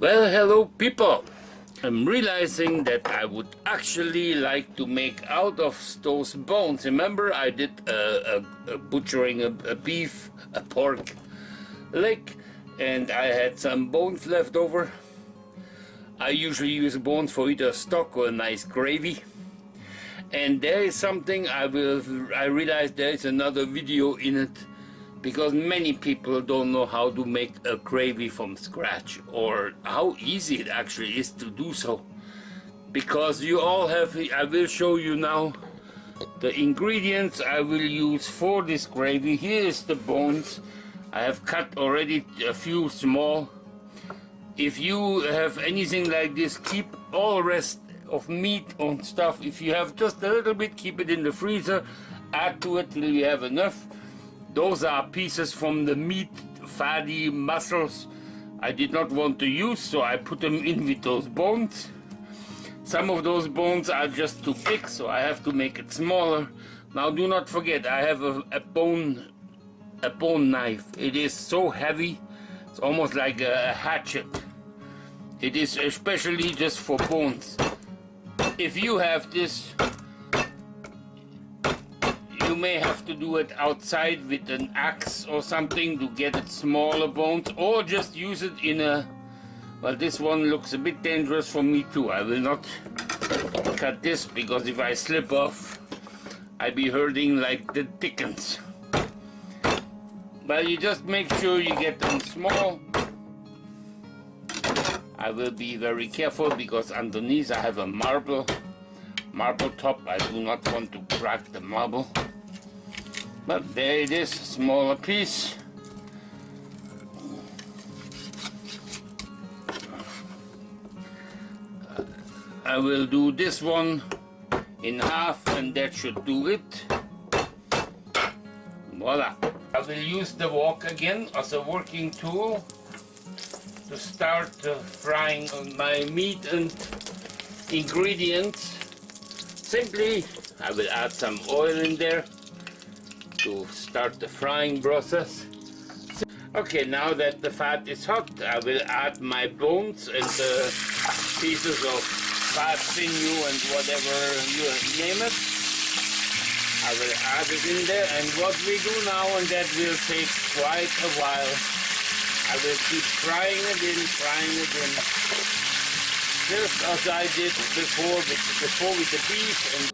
Well, hello people. I'm realizing that I would actually like to make out of those bones. Remember I did a butchering a beef, a pork leg, and I had some bones left over. I usually use bones for either stock or a nice gravy. And there is something I realized there is another video in it, because many people don't know how to make a gravy from scratch, or how easy it actually is to do so. Because you all have, I will show you now the ingredients I will use for this gravy. Here is the bones. I have cut already a few small. If you have anything like this, keep all rest of meat on stuff. If you have just a little bit, keep it in the freezer, add to it till you have enough. Those are pieces from the meat, fatty muscles I did not want to use, so I put them in with those bones. Some of those bones are just too big, so I have to make it smaller. Now do not forget, I have a bone knife. It is so heavy, it's almost like a hatchet. It is especially just for bones. If you have this, you may have to do it outside with an axe or something to get it smaller bones, or just use it in a, well, this one looks a bit dangerous for me too. I will not cut this, because if I slip off, I'd be hurting like the dickens. But you just make sure you get them small. I will be very careful, because underneath I have a marble top. I do not want to crack the marble. But there it is, a smaller piece. I will do this one in half, and that should do it. Voila. I will use the wok again as a working tool to start frying my meat and ingredients. Simply, I will add some oil in there to start the frying process. Okay, now that the fat is hot, I will add my bones and the pieces of fat, sinew, and whatever you name it. I will add it in there, and what we do now, and that will take quite a while, I will keep frying it in, just as I did before with the beef. And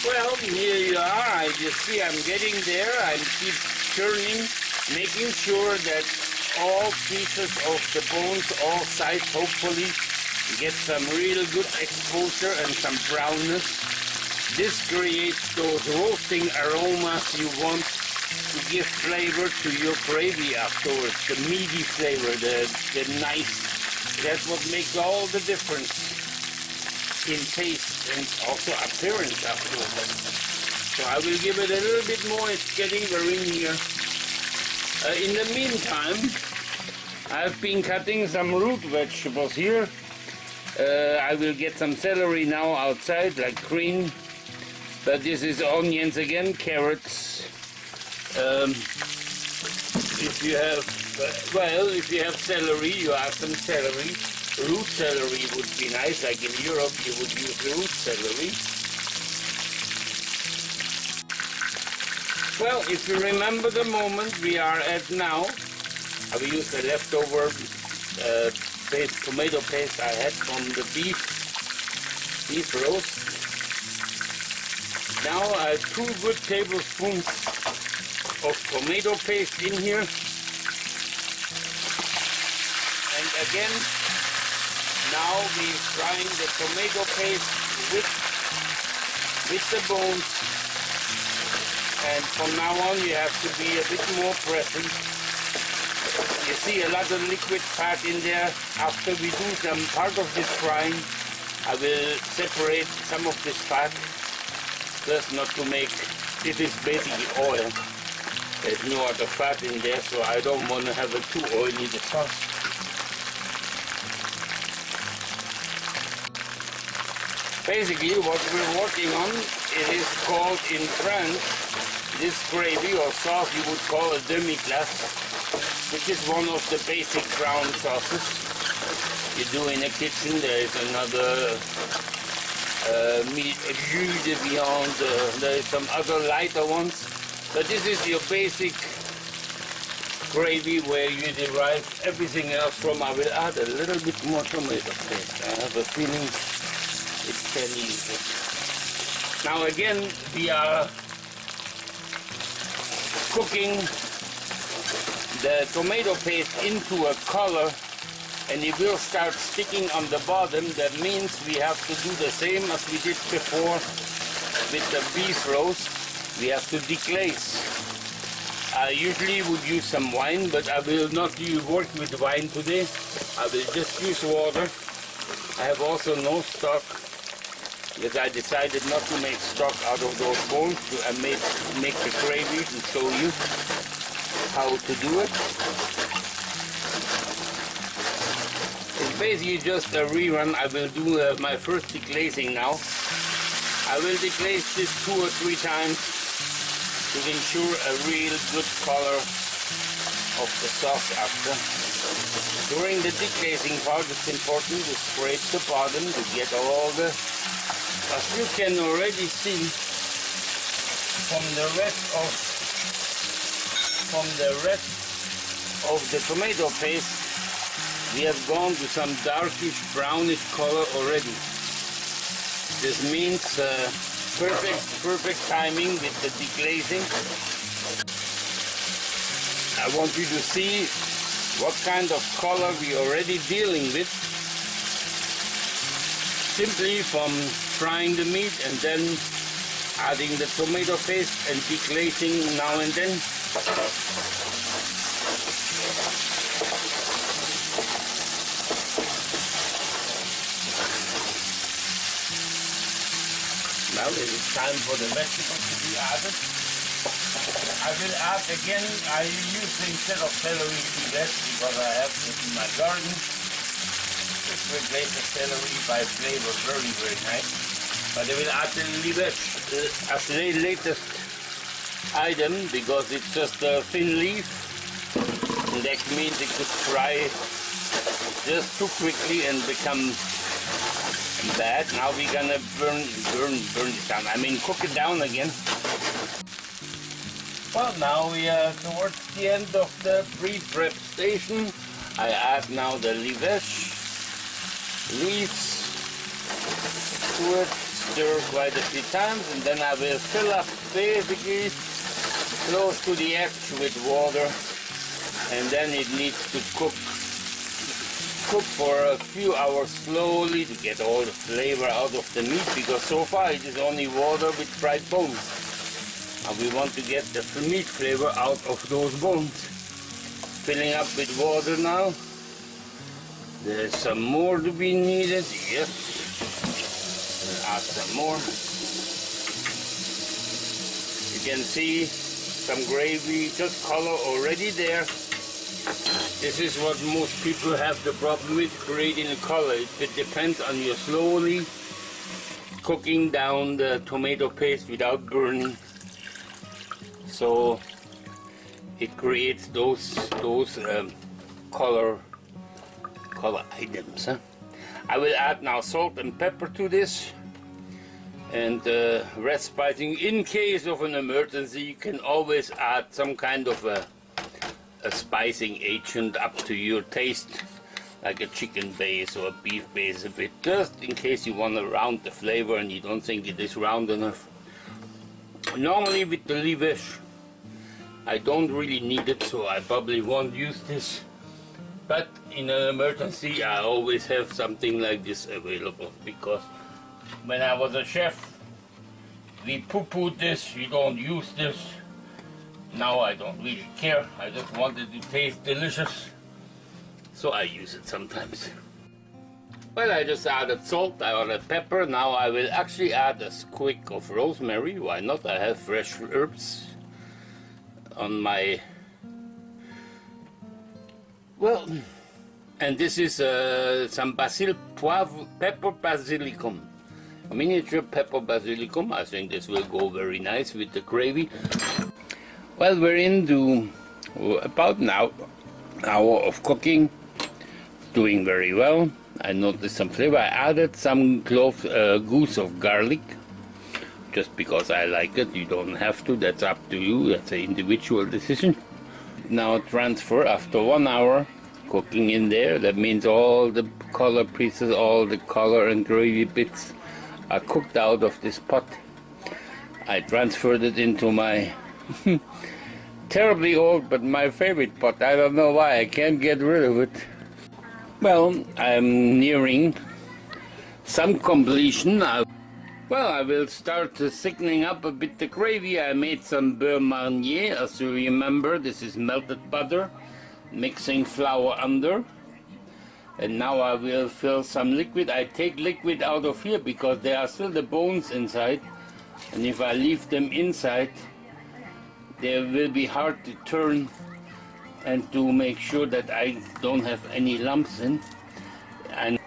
well, here you are. You see, I'm getting there. I keep turning, making sure that all pieces of the bones, all sides, hopefully get some real good exposure and some brownness. This creates those roasting aromas you want to give flavor to your gravy afterwards. The meaty flavor, the nice. That's what makes all the difference in taste and also appearance afterwards. So I will give it a little bit more. It's getting very near. In the meantime, I've been cutting some root vegetables here. I will get some celery now outside, like green. But this is onions again, carrots. If you have, if you have celery, you add some celery. Root celery would be nice, like in Europe you would use root celery. Well, if you remember the moment we are at now, I will use the leftover tomato paste I had from the beef roast. Now I have 2 good tablespoons of tomato paste in here. And again, now we're frying the tomato paste with with the bones. And from now on you have to be a bit more present. You see a lot of liquid fat in there. After we do some part of this frying, I will separate some of this fat, just not to make, this is basically oil. There's no other fat in there, so I don't want to have a too oily sauce. Basically what we're working on, it is called in France, this gravy or sauce you would call a Demi-Glace, which is one of the basic brown sauces you do in a kitchen. There is another meat, jus de viande, there is some other lighter ones. But this is your basic gravy where you derive everything else from. I will add a little bit more tomato paste. I have a feeling it's fairly easy. Now again, we are cooking the tomato paste into a color, and it will start sticking on the bottom. That means we have to do the same as we did before with the beef roast. We have to deglaze. I usually would use some wine, but I will not work with wine today. I will just use water. I have also no stock, because I decided not to make stock out of those bones. I make the gravy to show you how to do it. It's basically just a rerun. I will do my first deglazing now. I will deglaze this 2 or 3 times to ensure a real good color of the sauce after. During the deglazing part, it's important to scrape the bottom to get all the, as you can already see from the rest of the tomato paste, we have gone to some darkish brownish color already. This means perfect timing with the deglazing. I want you to see what kind of color we are already dealing with, simply from frying the meat and then adding the tomato paste and deglazing now and then. Now it is time for the vegetables to be added. I will add again, I use instead of celery leaves because I have this in my garden. This replaces the celery by flavor very nice. But I will add the leaves as the latest item because it's just a thin leaf. And that means it could fry just too quickly and become bad. Now we're gonna burn it down. I mean, cook it down again. Well, now we are towards the end of the pre-prep station. I add now the leaves to it, stir quite a few times, and then I will fill up basically close to the edge with water, and then it needs to cook for a few hours slowly to get all the flavor out of the meat, because so far it is only water with fried bones. And we want to get the meat flavor out of those bones. Filling up with water now. There's some more to be needed, yes. We'll add some more. You can see some gravy, just color already there. This is what most people have the problem with, creating a color. It depends on you slowly cooking down the tomato paste without burning. So it creates those color items. Huh? I will add now salt and pepper to this, and red spicing. In case of an emergency, you can always add some kind of a spicing agent up to your taste, like a chicken base or a beef base a bit, just in case you want to round the flavor and you don't think it is round enough. Normally with the leaves, I don't really need it, so I probably won't use this. But in an emergency, I always have something like this available, because when I was a chef, we poo-pooed this, we don't use this. Now I don't really care, I just want it to taste delicious, so I use it sometimes. Well, I just added salt, I added pepper. Now I will actually add a squeak of rosemary. Why not? I have fresh herbs on my... Well, and this is some basil poivre, pepper basilicum. A miniature pepper basilicum. I think this will go very nice with the gravy. Well, we're into about an hour of cooking. Doing very well. I noticed some flavor. I added some goose of garlic, just because I like it. You don't have to, that's up to you, that's an individual decision. Now transfer after 1 hour cooking in there. That means all the color pieces, all the color and gravy bits are cooked out of this pot. I transferred it into my terribly old but my favorite pot. I don't know why, I can't get rid of it. Well, I'm nearing some completion. I will start thickening up a bit the gravy. I made some beurre marnier, as you remember. This is melted butter, mixing flour under. And now I will fill some liquid. I take liquid out of here because there are still the bones inside. And if I leave them inside, they will be hard to turn and to make sure that I don't have any lumps in. And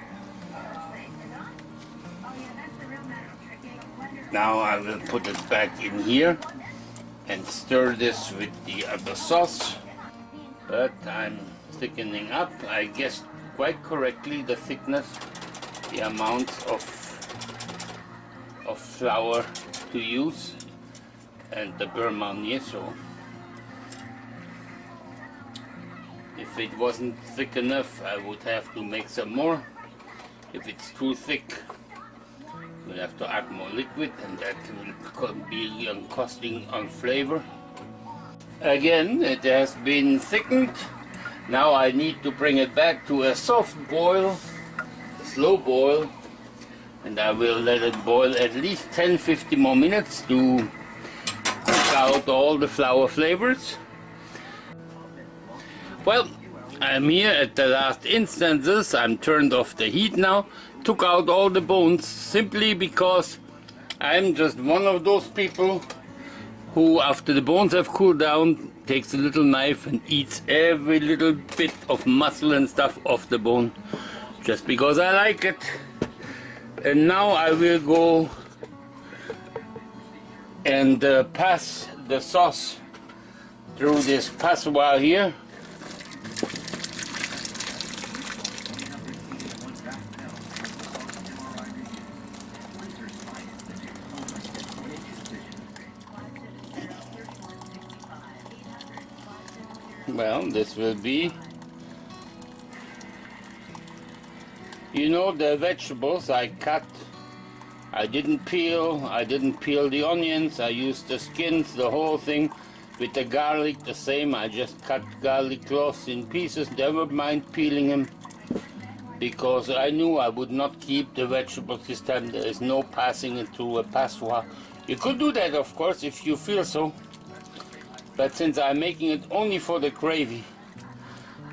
now I will put it back in here and stir this with the other sauce. But I'm thickening up, I guessed quite correctly the thickness, the amount of flour to use, and the beurre marnier. So if it wasn't thick enough, I would have to make some more. If it's too thick, we'll have to add more liquid, and that will be costing on flavor. Again, it has been thickened. Now I need to bring it back to a soft boil, a slow boil, and I will let it boil at least 10-15 more minutes to cook out all the flour flavors. Well, I'm here at the last instances. I'm turned off the heat now. Took out all the bones simply because I'm just one of those people who, after the bones have cooled down, takes a little knife and eats every little bit of muscle and stuff off the bone, just because I like it. And now I will go and pass the sauce through this passoire here. Well, this will be, you know, the vegetables I cut. I didn't peel the onions. I used the skins, the whole thing. With the garlic, the same. I just cut garlic cloves in pieces. Never mind peeling them, because I knew I would not keep the vegetables this time. There is no passing it through a passoire. You could do that, of course, if you feel so. But since I'm making it only for the gravy,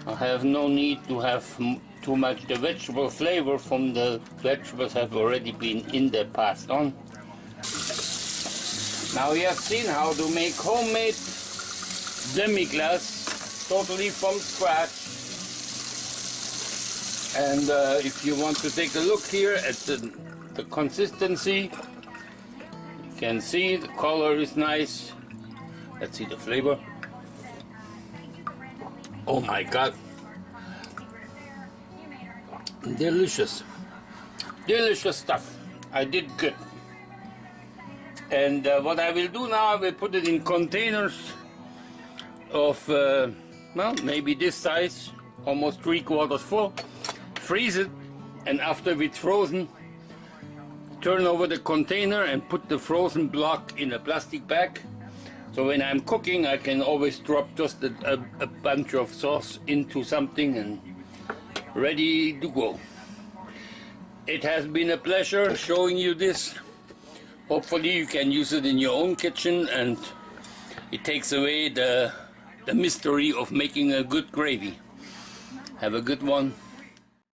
I have no need to have too much. The vegetable flavor from the vegetables have already been in there, passed on. Now you have seen how to make homemade demi-glace, totally from scratch. And if you want to take a look here at the consistency, you can see the color is nice. Let's see the flavor. Oh my God. Delicious. Delicious stuff. I did good. And what I will do now, I will put it in containers of, well, maybe this size, almost 3/4 full. Freeze it, and after it's frozen, turn over the container and put the frozen block in a plastic bag. So when I'm cooking, I can always drop just a bunch of sauce into something and ready to go. It has been a pleasure showing you this Hopefully you can use it in your own kitchen, and it takes away the mystery of making a good gravy. Have a good one.